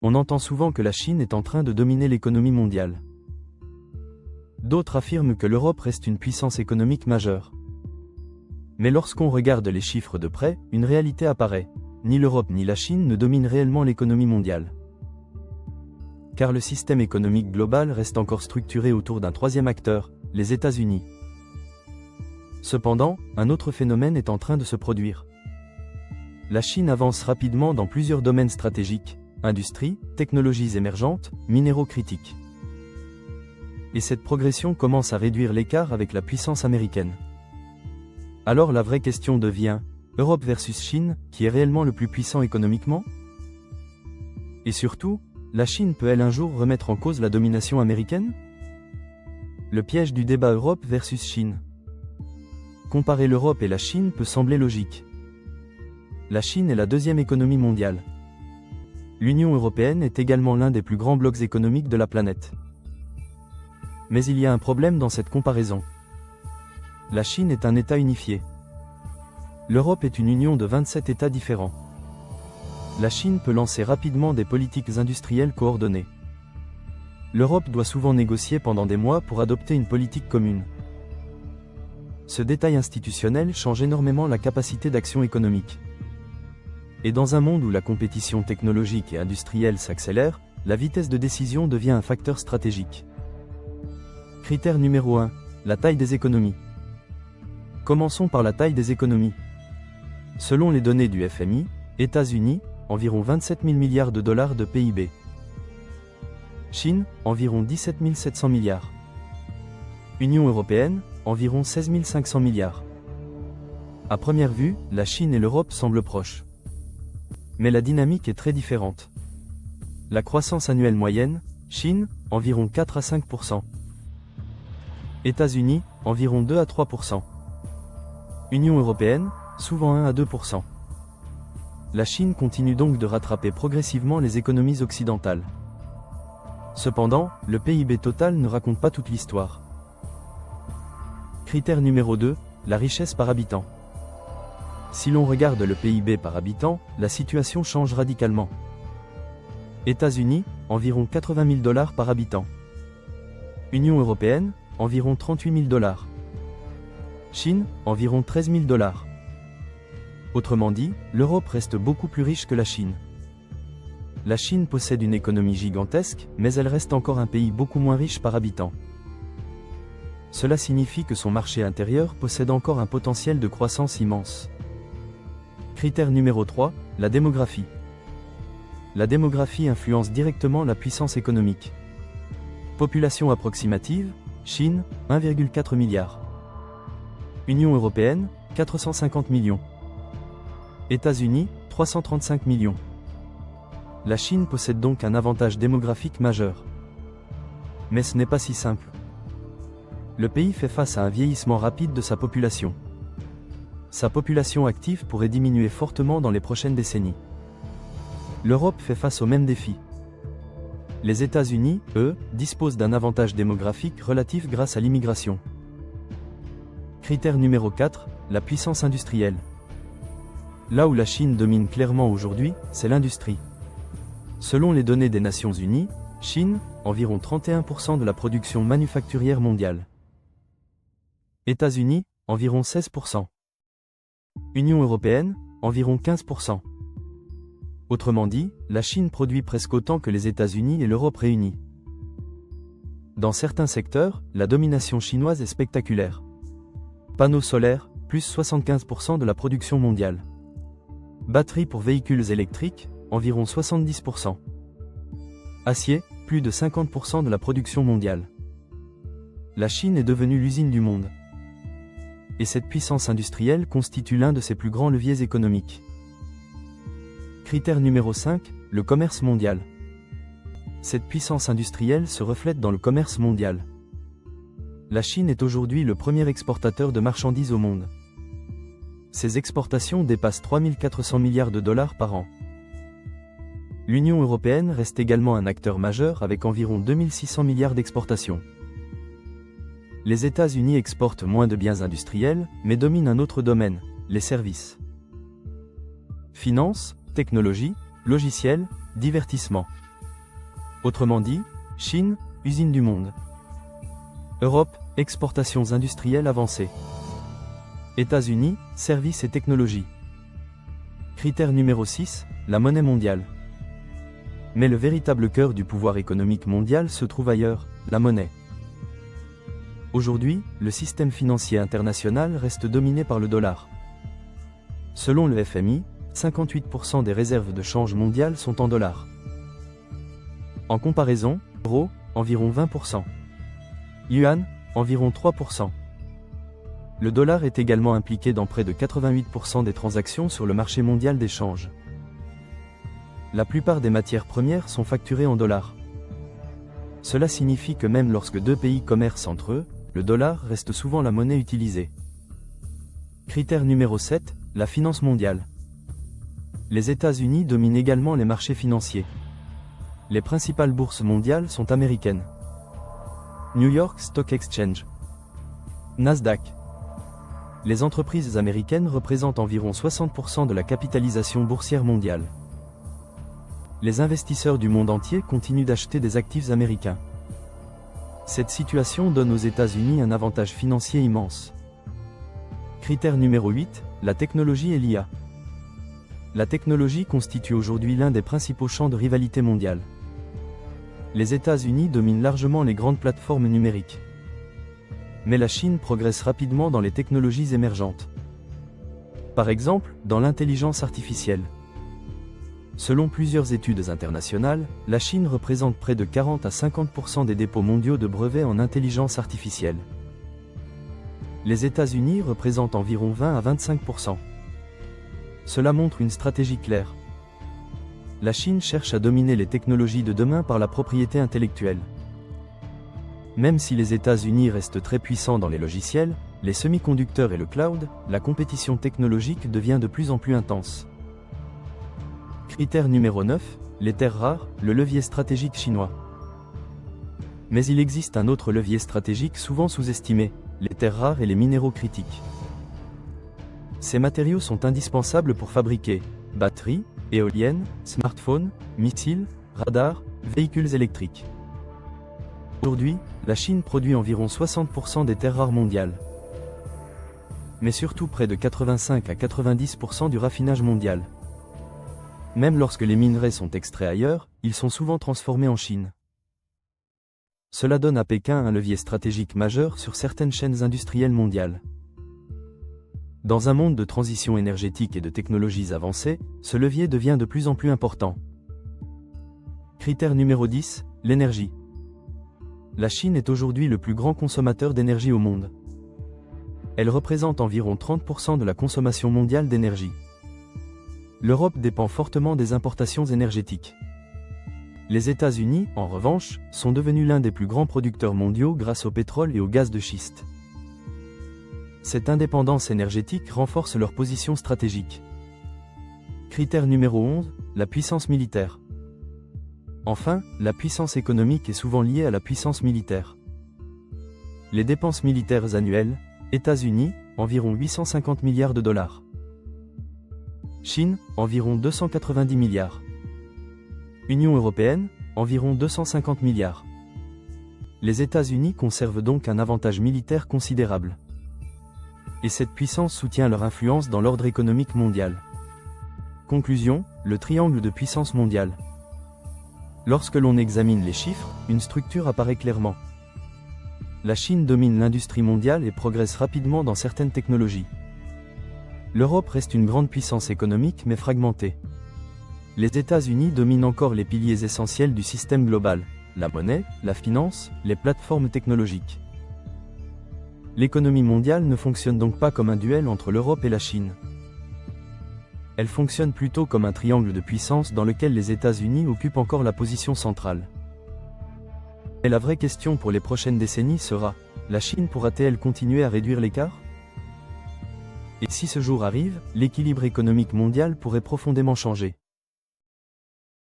On entend souvent que la Chine est en train de dominer l'économie mondiale. D'autres affirment que l'Europe reste une puissance économique majeure. Mais lorsqu'on regarde les chiffres de près, une réalité apparaît. Ni l'Europe ni la Chine ne dominent réellement l'économie mondiale. Car le système économique global reste encore structuré autour d'un troisième acteur, les États-Unis. Cependant, un autre phénomène est en train de se produire. La Chine avance rapidement dans plusieurs domaines stratégiques, industrie, technologies émergentes, minéraux critiques. Et cette progression commence à réduire l'écart avec la puissance américaine. Alors la vraie question devient, Europe versus Chine, qui est réellement le plus puissant économiquement? Et surtout, la Chine peut-elle un jour remettre en cause la domination américaine? Le piège du débat Europe versus Chine. Comparer l'Europe et la Chine peut sembler logique. La Chine est la deuxième économie mondiale. L'Union européenne est également l'un des plus grands blocs économiques de la planète. Mais il y a un problème dans cette comparaison. La Chine est un État unifié. L'Europe est une union de 27 États différents. La Chine peut lancer rapidement des politiques industrielles coordonnées. L'Europe doit souvent négocier pendant des mois pour adopter une politique commune. Ce détail institutionnel change énormément la capacité d'action économique. Et dans un monde où la compétition technologique et industrielle s'accélère, la vitesse de décision devient un facteur stratégique. Critère numéro 1, la taille des économies. Commençons par la taille des économies. Selon les données du FMI, États-Unis, environ 27 000 milliards de dollars de PIB. Chine, environ 17 700 milliards. Union européenne, environ 16 500 milliards. À première vue, la Chine et l'Europe semblent proches. Mais la dynamique est très différente. La croissance annuelle moyenne, Chine, environ 4 à 5%. États-Unis, environ 2 à 3%. Union européenne, souvent 1 à 2%. La Chine continue donc de rattraper progressivement les économies occidentales. Cependant, le PIB total ne raconte pas toute l'histoire. Critère numéro 2, la richesse par habitant. Si l'on regarde le PIB par habitant, la situation change radicalement. États-Unis, environ 80 000 dollars par habitant. Union européenne, environ 38 000 dollars. Chine, environ 13 000 dollars. Autrement dit, l'Europe reste beaucoup plus riche que la Chine. La Chine possède une économie gigantesque, mais elle reste encore un pays beaucoup moins riche par habitant. Cela signifie que son marché intérieur possède encore un potentiel de croissance immense. Critère numéro 3, la démographie. La démographie influence directement la puissance économique. Population approximative, Chine, 1,4 milliard. Union européenne, 450 millions. États-Unis, 335 millions. La Chine possède donc un avantage démographique majeur. Mais ce n'est pas si simple. Le pays fait face à un vieillissement rapide de sa population. Sa population active pourrait diminuer fortement dans les prochaines décennies. L'Europe fait face aux mêmes défis. Les États-Unis, eux, disposent d'un avantage démographique relatif grâce à l'immigration. Critère numéro 4, la puissance industrielle. Là où la Chine domine clairement aujourd'hui, c'est l'industrie. Selon les données des Nations Unies, Chine, environ 31% de la production manufacturière mondiale. États-Unis, environ 16%. Union européenne, environ 15%. Autrement dit, la Chine produit presque autant que les États-Unis et l'Europe réunis. Dans certains secteurs, la domination chinoise est spectaculaire. Panneaux solaires, plus 75% de la production mondiale. Batteries pour véhicules électriques, environ 70%. Acier, plus de 50% de la production mondiale. La Chine est devenue l'usine du monde. Et cette puissance industrielle constitue l'un de ses plus grands leviers économiques. Critère numéro 5, le commerce mondial. Cette puissance industrielle se reflète dans le commerce mondial. La Chine est aujourd'hui le premier exportateur de marchandises au monde. Ses exportations dépassent 3 400 milliards de dollars par an. L'Union européenne reste également un acteur majeur avec environ 2 600 milliards d'exportations. Les États-Unis exportent moins de biens industriels, mais dominent un autre domaine, les services. Finance, technologie, logiciels, divertissement. Autrement dit, Chine, usine du monde. Europe, exportations industrielles avancées. États-Unis, services et technologies. Critère numéro 6, la monnaie mondiale. Mais le véritable cœur du pouvoir économique mondial se trouve ailleurs, la monnaie. Aujourd'hui, le système financier international reste dominé par le dollar. Selon le FMI, 58% des réserves de change mondiales sont en dollars. En comparaison, euro, environ 20%. Yuan, environ 3%. Le dollar est également impliqué dans près de 88% des transactions sur le marché mondial des changes. La plupart des matières premières sont facturées en dollars. Cela signifie que même lorsque deux pays commercent entre eux, le dollar reste souvent la monnaie utilisée. Critère numéro 7, la finance mondiale. Les États-Unis dominent également les marchés financiers. Les principales bourses mondiales sont américaines. New York Stock Exchange. Nasdaq. Les entreprises américaines représentent environ 60% de la capitalisation boursière mondiale. Les investisseurs du monde entier continuent d'acheter des actifs américains. Cette situation donne aux États-Unis un avantage financier immense. Critère numéro 8, la technologie et l'IA. La technologie constitue aujourd'hui l'un des principaux champs de rivalité mondiale. Les États-Unis dominent largement les grandes plateformes numériques. Mais la Chine progresse rapidement dans les technologies émergentes. Par exemple, dans l'intelligence artificielle. Selon plusieurs études internationales, la Chine représente près de 40 à 50% des dépôts mondiaux de brevets en intelligence artificielle. Les États-Unis représentent environ 20 à 25%. Cela montre une stratégie claire. La Chine cherche à dominer les technologies de demain par la propriété intellectuelle. Même si les États-Unis restent très puissants dans les logiciels, les semi-conducteurs et le cloud, la compétition technologique devient de plus en plus intense. Critère numéro 9, les terres rares, le levier stratégique chinois. Mais il existe un autre levier stratégique souvent sous-estimé, les terres rares et les minéraux critiques. Ces matériaux sont indispensables pour fabriquer batteries, éoliennes, smartphones, missiles, radars, véhicules électriques. Aujourd'hui, la Chine produit environ 60% des terres rares mondiales. Mais surtout près de 85 à 90% du raffinage mondial. Même lorsque les minerais sont extraits ailleurs, ils sont souvent transformés en Chine. Cela donne à Pékin un levier stratégique majeur sur certaines chaînes industrielles mondiales. Dans un monde de transition énergétique et de technologies avancées, ce levier devient de plus en plus important. Critère numéro 10, l'énergie. La Chine est aujourd'hui le plus grand consommateur d'énergie au monde. Elle représente environ 30% de la consommation mondiale d'énergie. L'Europe dépend fortement des importations énergétiques. Les États-Unis, en revanche, sont devenus l'un des plus grands producteurs mondiaux grâce au pétrole et au gaz de schiste. Cette indépendance énergétique renforce leur position stratégique. Critère numéro 11, la puissance militaire. Enfin, la puissance économique est souvent liée à la puissance militaire. Les dépenses militaires annuelles, États-Unis, environ 850 milliards de dollars. Chine, environ 290 milliards. Union européenne, environ 250 milliards. Les États-Unis conservent donc un avantage militaire considérable. Et cette puissance soutient leur influence dans l'ordre économique mondial. Conclusion, le triangle de puissance mondiale. Lorsque l'on examine les chiffres, une structure apparaît clairement. La Chine domine l'industrie mondiale et progresse rapidement dans certaines technologies. L'Europe reste une grande puissance économique mais fragmentée. Les États-Unis dominent encore les piliers essentiels du système global, la monnaie, la finance, les plateformes technologiques. L'économie mondiale ne fonctionne donc pas comme un duel entre l'Europe et la Chine. Elle fonctionne plutôt comme un triangle de puissance dans lequel les États-Unis occupent encore la position centrale. Et la vraie question pour les prochaines décennies sera, la Chine pourra-t-elle continuer à réduire l'écart ? Et si ce jour arrive, l'équilibre économique mondial pourrait profondément changer.